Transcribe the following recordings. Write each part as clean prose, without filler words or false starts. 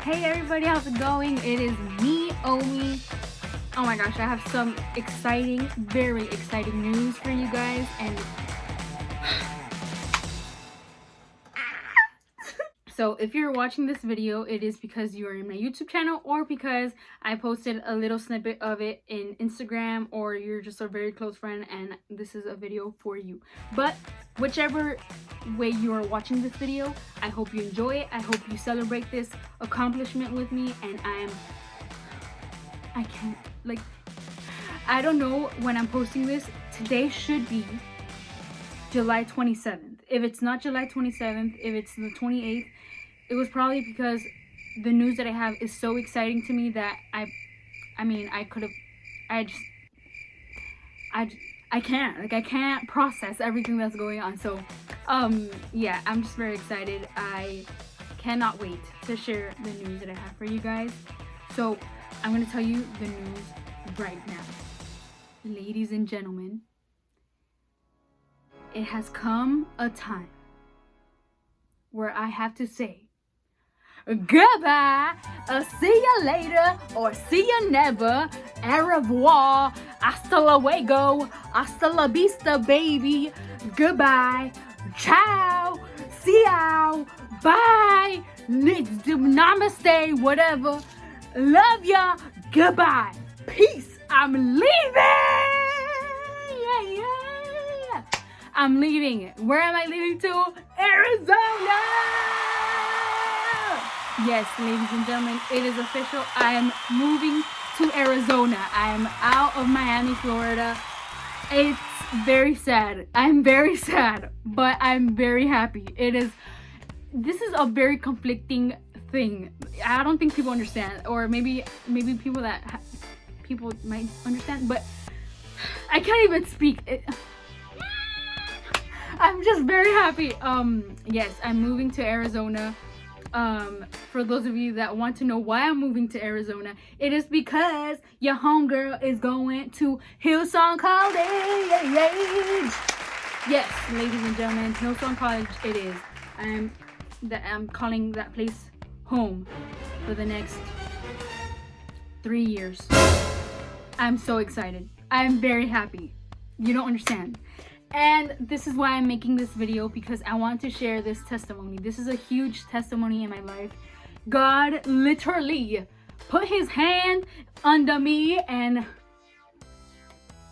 Hey everybody, how's it going? It is me, Omi. Oh my gosh, I have some exciting, very exciting news for you guys. And so if you're watching this video, it is because you are in my YouTube channel or because I posted a little snippet of it in Instagram, or you're just a very close friend and this is a video for you. But whichever way you are watching this video, I hope you enjoy it. I hope you celebrate this accomplishment with me. And I don't know when I'm posting this. Today should be July 27th. If it's not July 27th, if it's the 28th, it was probably because the news that I have is so exciting to me that I can't process everything that's going on. So yeah, I'm just very excited. I cannot wait to share the news that I have for you guys. So I'm gonna tell you the news right now. Ladies and gentlemen, it has come a time where I have to say goodbye, see you later, or see you never, au revoir, hasta luego, hasta la vista, baby, goodbye, ciao, see you, bye, namaste, whatever, love ya, goodbye, peace, I'm leaving, yeah. I'm leaving. Where am I leaving to? Arizona! Yes, ladies and gentlemen, it is official. I am moving to Arizona. I am out of Miami, Florida. It's very sad. I'm very sad, but I'm very happy. This is a very conflicting thing. I don't think people understand, or maybe people might understand, but I can't even speak. I'm just very happy. Yes, I'm moving to Arizona. For those of you that want to know why I'm moving to Arizona, it is because your homegirl is going to HILLSONG College. Yes, ladies and gentlemen, HILLSONG College it is. I'm calling that place home for the next 3 years. I'm so excited. I'm very happy. You don't understand. And this is why I'm making this video, because I want to share this testimony. This is a huge testimony in my life. God literally put his hand under me and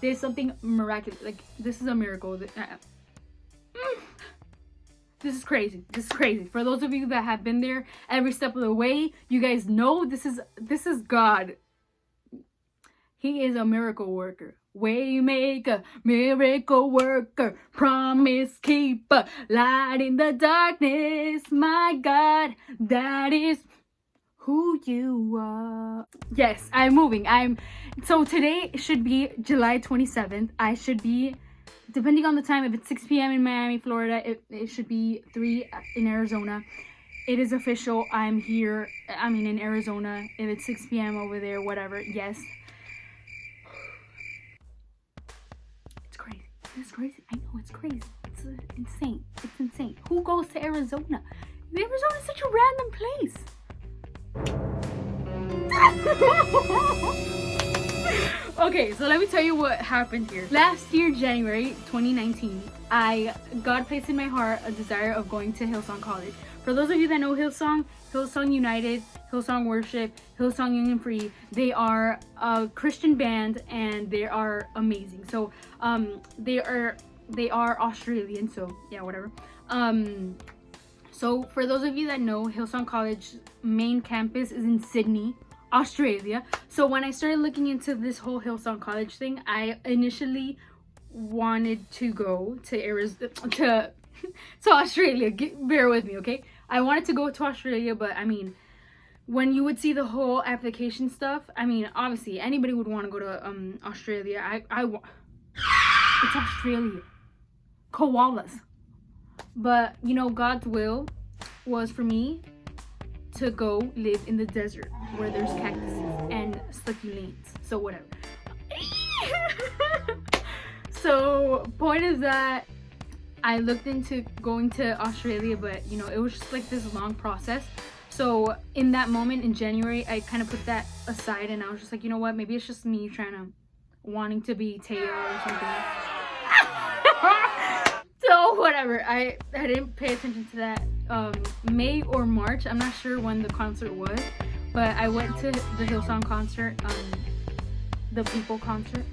there's something miraculous. Like, this is a miracle. This is crazy. This is crazy. For those of you that have been there every step of the way, you guys know this is God. He is a miracle worker. Waymaker, miracle worker, promise keeper, light in the darkness. My God, that is who you are. Yes, I'm moving. So today should be July 27th. I should be, depending on the time, if it's 6 p.m. in Miami, Florida, it should be 3 in Arizona. It is official. I'm here. In Arizona. If it's 6 p.m. over there, whatever. Yes. It's crazy. I know, it's crazy. It's insane. It's insane. Who goes to Arizona? Arizona is such a random place. Okay, so let me tell you what happened here. Last year, January 2019, God placed in my heart a desire of going to HILLSONG College. For those of you that know HILLSONG, HILLSONG United, HILLSONG Worship, HILLSONG Union Free, they are a Christian band and they are amazing. So they are Australian, so yeah, whatever. So for those of you that know, HILLSONG College main campus is in Sydney, Australia. So when I started looking into this whole HILLSONG College thing, I initially wanted to go to Australia. Bear with me, okay? I wanted to go to Australia, but when you would see the whole application stuff, obviously anybody would want to go to Australia. It's Australia. Koalas. But God's will was for me to go live in the desert where there's cactuses and succulents. So whatever. So point is that I looked into going to Australia, but it was just like this long process. So in that moment in January, I kind of put that aside, and I was just like, you know what, maybe it's just me wanting to be Taya or something. So whatever, I didn't pay attention to that. May or March, I'm not sure when the concert was, but I went to the Hillsong concert, the People concert.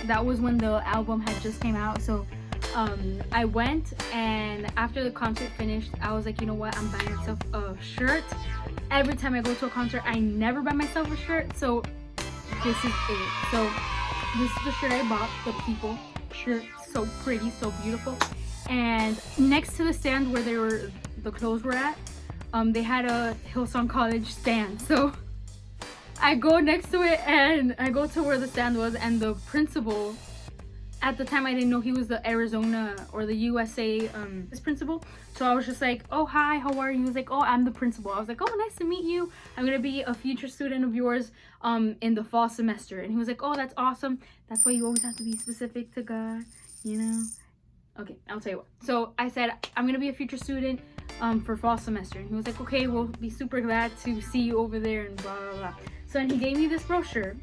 That was when the album had just came out. So I went, and after the concert finished, I was like, you know what, I'm buying myself a shirt. Every time I go to a concert, I never buy myself a shirt, so this is it. So this is the shirt I bought, the People shirt. So pretty, so beautiful. And next to the stand where the clothes were at, they had a Hillsong College stand. So I go next to it, and I go to where the stand was, and the principal, at the time I didn't know he was the Arizona or the USA principal. So I was just like, oh, hi, how are you? He was like, oh, I'm the principal. I was like, oh, nice to meet you. I'm gonna be a future student of yours in the fall semester. And he was like, oh, that's awesome. That's why you always have to be specific to God, you know? Okay, I'll tell you what. So I said, I'm gonna be a future student for fall semester. And he was like, okay, we'll be super glad to see you over there and blah, blah, blah. So then he gave me this brochure,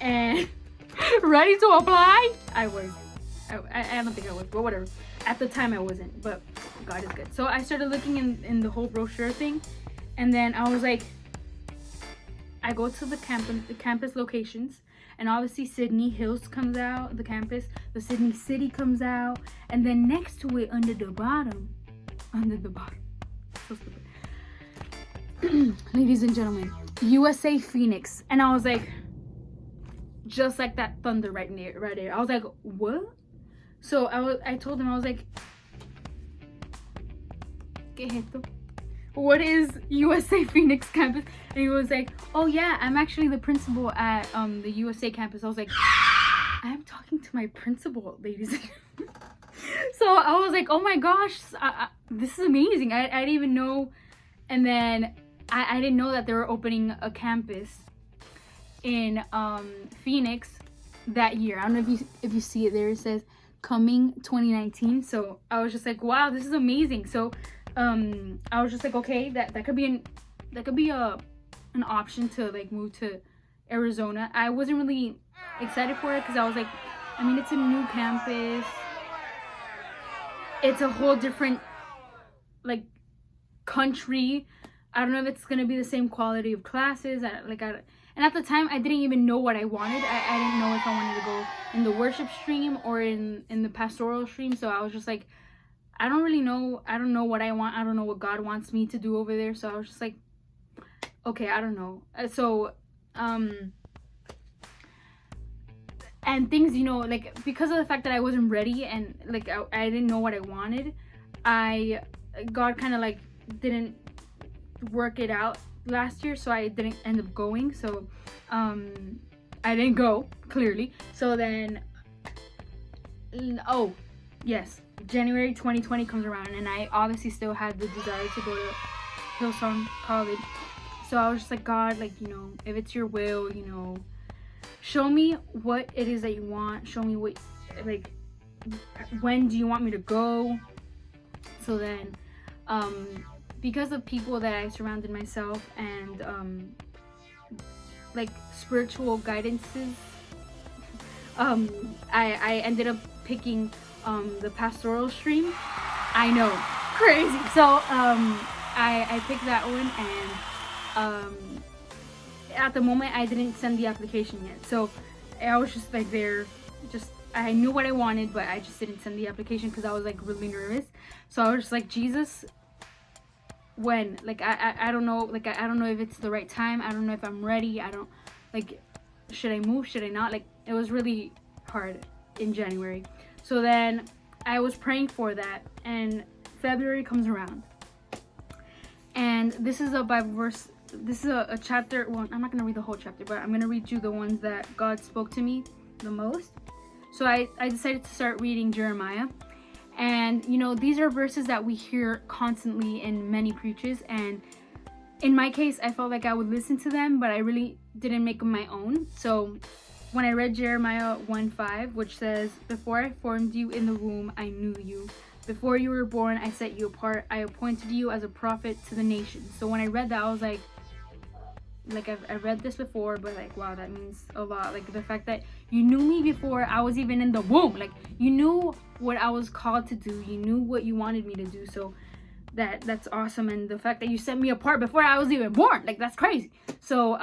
and ready to apply? I don't think I was, but whatever. At the time I wasn't, but God is good. So I started looking in the whole brochure thing, and then I was like, I go to the campus locations, and obviously Sydney Hills comes out, the campus, the Sydney City comes out, and then next to it, under the bottom, so stupid. Ladies and gentlemen, USA Phoenix. And I was like, just like that thunder right there. I was like, what? So I told him, I was like, what is USA Phoenix campus? And he was like, oh yeah, I'm actually the principal at the USA campus. I was like, I'm talking to my principal, ladies. So I was like, oh my gosh, this is amazing. I didn't even know. And then I didn't know that they were opening a campus in Phoenix that year. I don't know if you see it there. It says coming 2019. So I was just like, wow, this is amazing. So I was just like, okay, that could be an option to like move to Arizona. I wasn't really excited for it because I was like, I mean, it's a new campus. It's a whole different like country. I don't know if it's gonna be the same quality of classes. And at the time, I didn't even know what I wanted. I didn't know if I wanted to go in the worship stream or in the pastoral stream. So I was just like, I don't really know. I don't know what I want. I don't know what God wants me to do over there. So I was just like, okay, I don't know. So, and things, you know, like because of the fact that I wasn't ready and like I didn't know what I wanted, God kind of like didn't work it out last year, so I didn't end up going. So I didn't go, clearly. So then oh yes, January 2020 comes around, and I obviously still had the desire to go to Hillsong College. So I was just like, God, like, you know, if it's your will, you know, show me what it is that you want. Show me what, like, when do you want me to go? So then because of people that I surrounded myself and like spiritual guidances, I ended up picking the pastoral stream. I know, crazy. So I picked that one, and at the moment I didn't send the application yet. So I was just like there, just I knew what I wanted, but I just didn't send the application because I was like really nervous. So I was just like, Jesus, when? Like I don't know, like I don't know if it's the right time. I don't know if I'm ready. I don't, like, should I move? Should I not? Like, it was really hard in January. So then I was praying for that, and February comes around, and this is a Bible verse. This is a chapter. Well, I'm not gonna read the whole chapter, but I'm gonna read you the ones that God spoke to me the most. So I decided to start reading Jeremiah. And, you know, these are verses that we hear constantly in many preaches. And in my case, I felt like I would listen to them, but I really didn't make them my own. So when I read Jeremiah 1:5, which says, before I formed you in the womb, I knew you. Before you were born, I set you apart. I appointed you as a prophet to the nations. So when I read that, I was like I've read this before, but like, wow, that means a lot. Like the fact that you knew me before I was even in the womb. Like you knew what I was called to do. You knew what you wanted me to do. So that's awesome. And the fact that you set me apart before I was even born, like that's crazy. So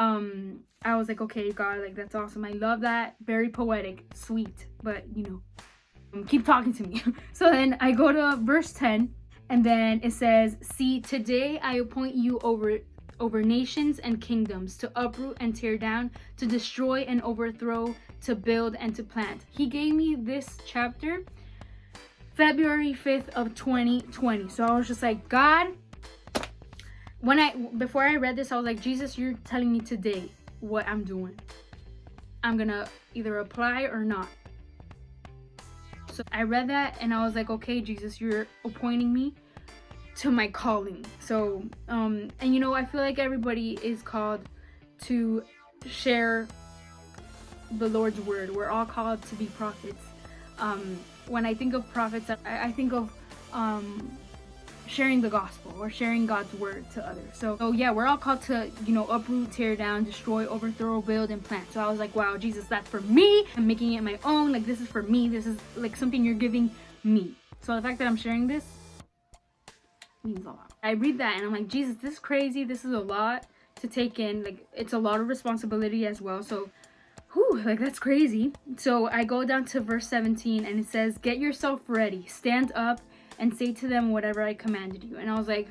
I was like, okay, God, like that's awesome. I love that. Very poetic, sweet, but you know, keep talking to me. So then I go to verse 10, and then it says, see, today I appoint you over nations and kingdoms, to uproot and tear down, to destroy and overthrow, to build and to plant. He gave me this chapter February 5th of 2020. So I was just like, God, before I read this, I was like, Jesus, you're telling me today what I'm doing. I'm gonna either apply or not. So I read that and I was like, okay, Jesus, you're appointing me to my calling. So and you know, I feel like everybody is called to share the Lord's word. We're all called to be prophets. When I think of prophets, I think of sharing the gospel or sharing God's word to others. So yeah, we're all called to, you know, uproot, tear down, destroy, overthrow, build, and plant. So I was like, wow, Jesus, that's for me. I'm making it my own. Like this is for me. This is like something you're giving me. So the fact that I'm sharing this means a lot. I read that and I'm like, Jesus, this is crazy. This is a lot to take in. Like it's a lot of responsibility as well. So whew, like that's crazy. So I go down to verse 17 and it says, get yourself ready, stand up and say to them whatever I commanded you. And I was like,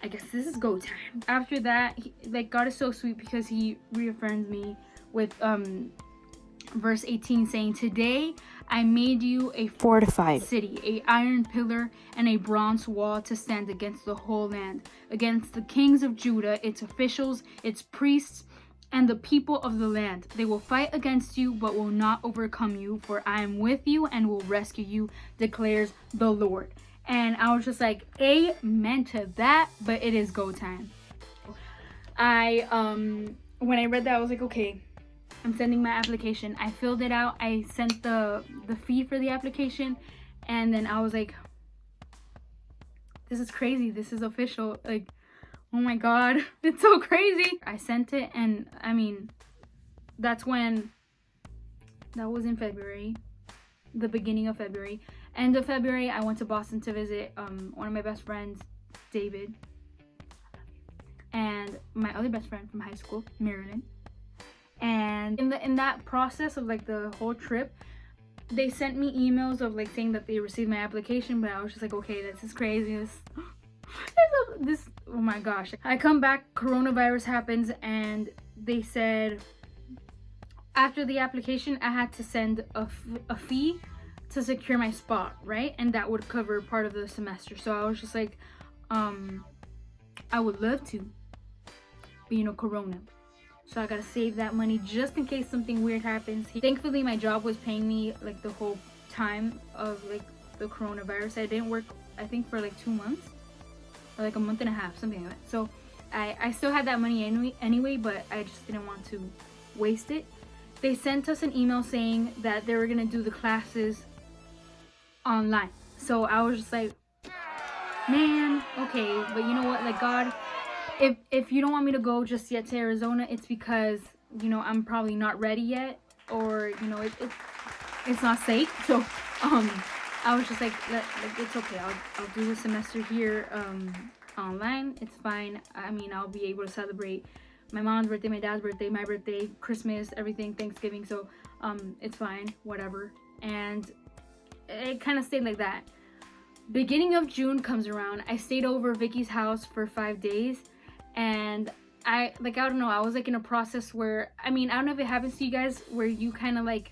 I guess this is go time. After that, like God is so sweet because he reaffirms me with verse 18 saying, today I made you a fortified city, a iron pillar and a bronze wall to stand against the whole land, against the kings of Judah, its officials, its priests, and the people of the land. They will fight against you, but will not overcome you, for I am with you and will rescue you, declares the Lord. And I was just like, amen to that, but it is go time. When I read that, I was like, okay, I'm sending my application. I filled it out. I sent the fee for the application, and then I was like, this is crazy. This is official. Like, oh my God, it's so crazy. I sent it, and I mean, that was in February, the beginning of February. End of February, I went to Boston to visit one of my best friends, David, and my other best friend from high school, Marilyn. And in that process of like the whole trip, they sent me emails of like saying that they received my application, but I was just like, okay, this is crazy. This oh my gosh. I come back, coronavirus happens, and they said after the application I had to send a fee to secure my spot, right? And that would cover part of the semester. So I was just like, I would love to, but you know, corona. So I gotta save that money just in case something weird happens. Thankfully my job was paying me like the whole time of like the coronavirus. I didn't work, I think, for like 2 months or like a month and a half, something like that. So I still had that money anyway, but I just didn't want to waste it. They sent us an email saying that they were gonna do the classes online. So I was just like, man, okay, but you know what, like God, if you don't want me to go just yet to Arizona, it's because, you know, I'm probably not ready yet, or you know, it's not safe. So I was just like it's okay, I'll do the semester here online. It's fine. I mean, I'll be able to celebrate my mom's birthday, my dad's birthday, my birthday, Christmas, everything, Thanksgiving. So it's fine, whatever. And it kind of stayed like that. Beginning of June comes around. I stayed over Vicky's house for 5 days, and I don't know, I was like in a process where, I mean, I don't know if it happens to you guys where you kind of like,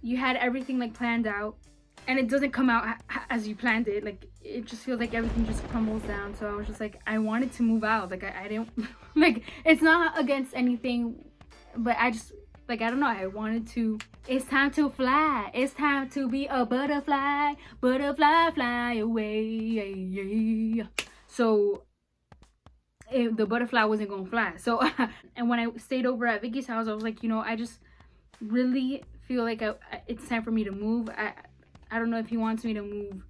you had everything like planned out and it doesn't come out as you planned it. Like it just feels like everything just crumbles down. So I was just like, I wanted to move out. Like I didn't like, it's not against anything, but I just like, I don't know, I wanted to, it's time to fly, it's time to be a butterfly, butterfly fly away. So the butterfly wasn't gonna fly. So and when I stayed over at Vicky's house, I was like, you know, I just really feel like it's time for me to move. I don't know if he wants me to move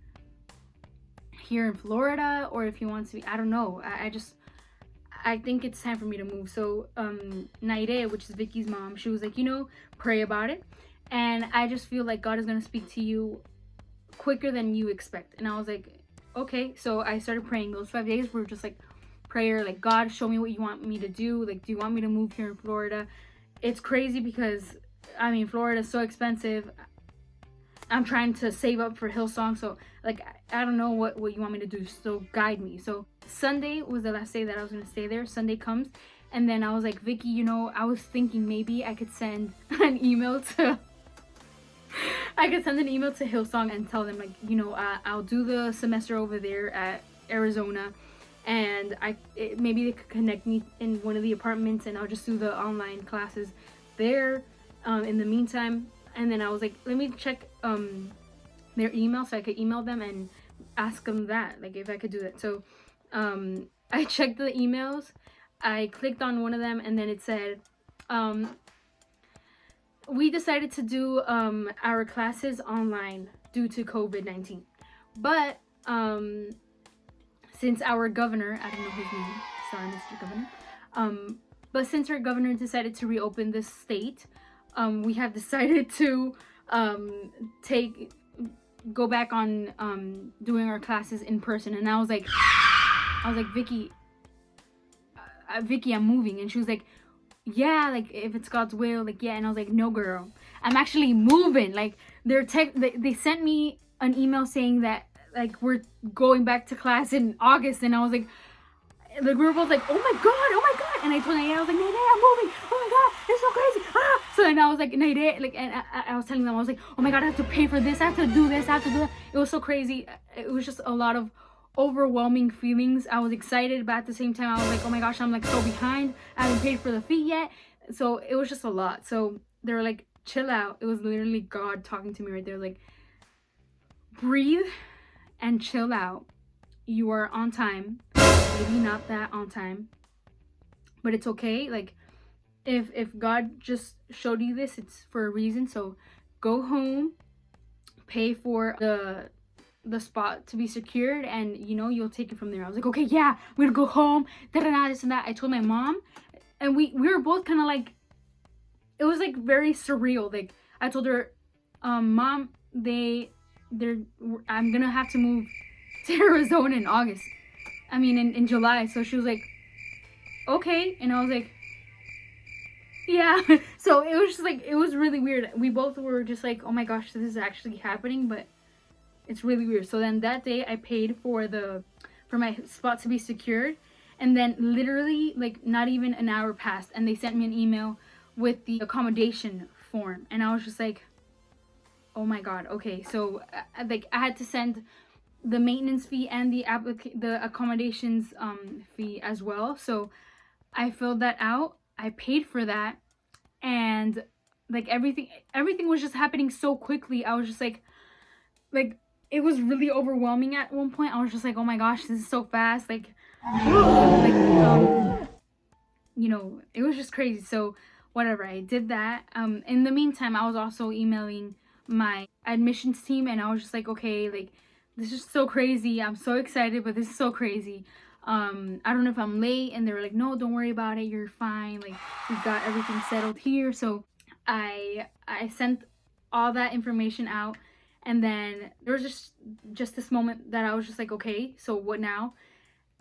here in Florida or if he wants me, I don't know. I think it's time for me to move. So Naire, which is Vicky's mom, she was like, you know, pray about it. And I just feel like God is going to speak to you quicker than you expect. And I was like, okay. So I started praying. Those 5 days were just like prayer, like, God, show me what you want me to do. Like, do you want me to move here in Florida? It's crazy because, I mean, Florida is so expensive. I'm trying to save up for Hillsong. So, like, I don't know what you want me to do. So guide me. So Sunday was the last day that I was going to stay there. Sunday comes. And then I was like, Vicky, you know, I was thinking maybe I could send an email to... I could send an email to Hillsong and tell them, like, you know, I'll do the semester over there at Arizona. And maybe they could connect me in one of the apartments and I'll just do the online classes there in the meantime. And then I was like, let me check their email so I could email them and ask them that, like, if I could do that. So I checked the emails. I clicked on one of them and then it said, we decided to do our classes online due to COVID-19. But since our governor, I don't know his name, sorry, Mr. Governor, but since our governor decided to reopen this state, we have decided to go back on doing our classes in person. And I was like, Vicky, I'm moving. And she was like, yeah, like, if it's God's will, like, yeah. And I was like, no, girl, I'm actually moving. Like, they sent me an email saying that, like, we're going back to class in August. And I was like we were both like, oh my god. And I told Nadia, I was like, Nadia, I'm moving. Oh my god, it's so crazy. Ah! So then I was like, Nadia, like, and I was telling them, I was like, oh my god, I have to pay for this, I have to do this, I have to do that. It was so crazy. It was just a lot of overwhelming feelings. I was excited, but at the same time I was like, oh my gosh, I'm like so behind, I haven't paid for the fee yet. So it was just a lot. So they were like, chill out. It was literally God talking to me right there, like, breathe and chill out. You are on time, maybe not that on time, but it's okay. Like, if God just showed you this, it's for a reason. So go home, pay for the spot to be secured, and you know, you'll take it from there. I was like, okay, yeah, we're gonna go home, this and that. I told my mom, and we were both kind of like, it was like very surreal. Like, I told her, Mom, I'm gonna have to move to Arizona in August, I mean in July. So she was like, okay. And I was like, yeah. So it was just like, it was really weird. We both were just like, oh my gosh, this is actually happening, but it's really weird. So then that day I paid for my spot to be secured, and then literally, like, not even an hour passed and they sent me an email with the accommodation form. And I was just like, oh my god, okay. So like, I had to send the maintenance fee and the accommodations fee as well. So I filled that out, I paid for that, and like, everything was just happening so quickly. I was just like it was really overwhelming at one point. I was just like, oh my gosh, this is so fast. Like, you know, it was just crazy. So whatever, I did that. In the meantime, I was also emailing my admissions team, and I was just like, okay, like, this is so crazy. I'm so excited, but this is so crazy. I don't know if I'm late. And they were like, no, don't worry about it, you're fine. Like, we've got everything settled here. So I sent all that information out. And then there was just this moment that I was just like, okay, so what now?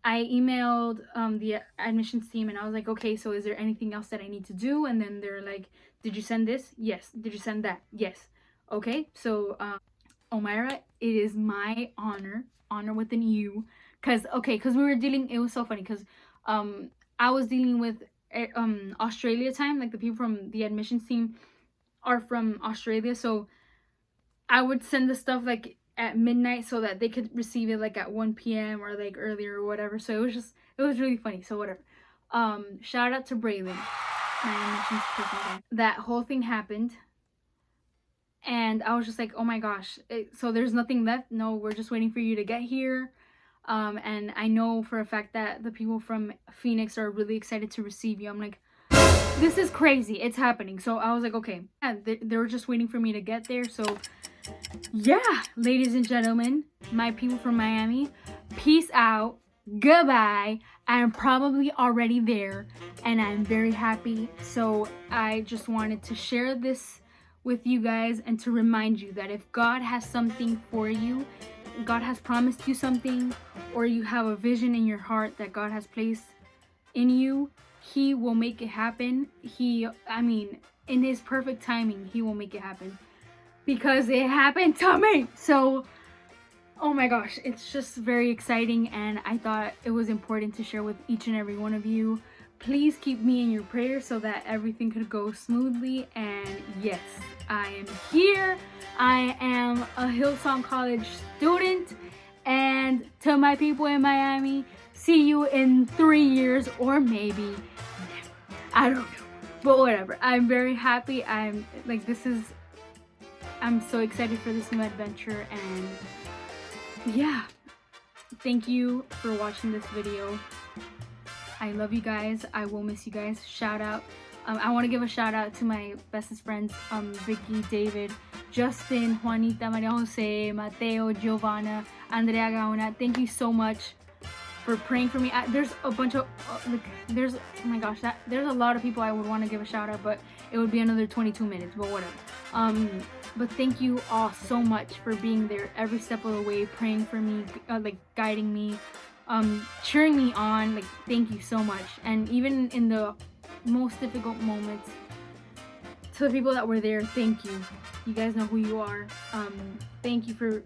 I emailed the admissions team, and I was like, okay, so is there anything else that I need to do? And then they're like, did you send this? Yes. Did you send that? Yes. Okay, so Omira, it is my honor with an U, because we were dealing, it was so funny because I was dealing with Australia time. Like, the people from the admissions team are from Australia, so I would send the stuff like at midnight so that they could receive it like at 1 p.m. or like earlier or whatever. So it was really funny. So whatever. Shout out to Braylon, my admissions person. That whole thing happened, and I was just like, oh my gosh. So there's nothing left? No, we're just waiting for you to get here. And I know for a fact that the people from Phoenix are really excited to receive you. I'm like, this is crazy, it's happening. So I was like, okay. Yeah, they were just waiting for me to get there. So yeah, ladies and gentlemen, my people from Miami, peace out. Goodbye. I'm probably already there and I'm very happy. So I just wanted to share this with you guys and to remind you that if God has something for you, God has promised you something, or you have a vision in your heart that God has placed in you, He will make it happen. In His perfect timing, He will make it happen. Because it happened to me. So, oh my gosh, it's just very exciting, and I thought it was important to share with each and every one of you. Please keep me in your prayers so that everything could go smoothly. And yes, I am here. I am a Hillsong College student. And to my people in Miami, see you in 3 years or maybe never. I don't know. But whatever. I'm very happy. I'm so excited for this new adventure, and yeah, thank you for watching this video. I love you guys. I will miss you guys. Shout out. I want to give a shout out to my bestest friends, Vicky, David, Justin, Juanita, Maria Jose, Mateo, Giovanna, Andrea Gauna. Thank you so much for praying for me. There's a bunch of, there's a lot of people I would want to give a shout out, but it would be another 22 minutes, but whatever. But thank you all so much for being there every step of the way, praying for me, guiding me, cheering me on. Thank you so much. And even in the most difficult moments, to the people that were there, thank you. You guys know who you are. Thank you for,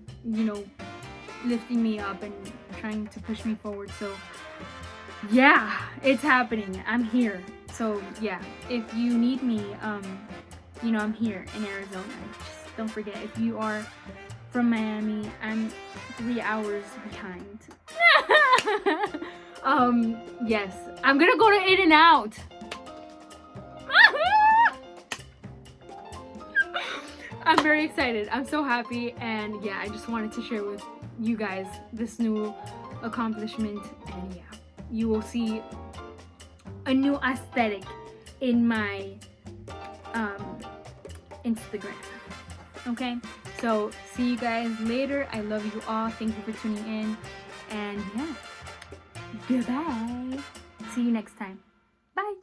lifting me up and trying to push me forward. So yeah, it's happening. I'm here. So yeah, if you need me, I'm here in Arizona. Just don't forget, if you are from Miami, I'm 3 hours behind. Yes, I'm gonna go to In-N-Out. I'm very excited. I'm so happy, and yeah, I just wanted to share with you guys this new accomplishment, and yeah, you will see a new aesthetic in my Instagram. Okay, so see you guys later. I love you all. Thank you for tuning in, and yeah, goodbye. See you next time. Bye.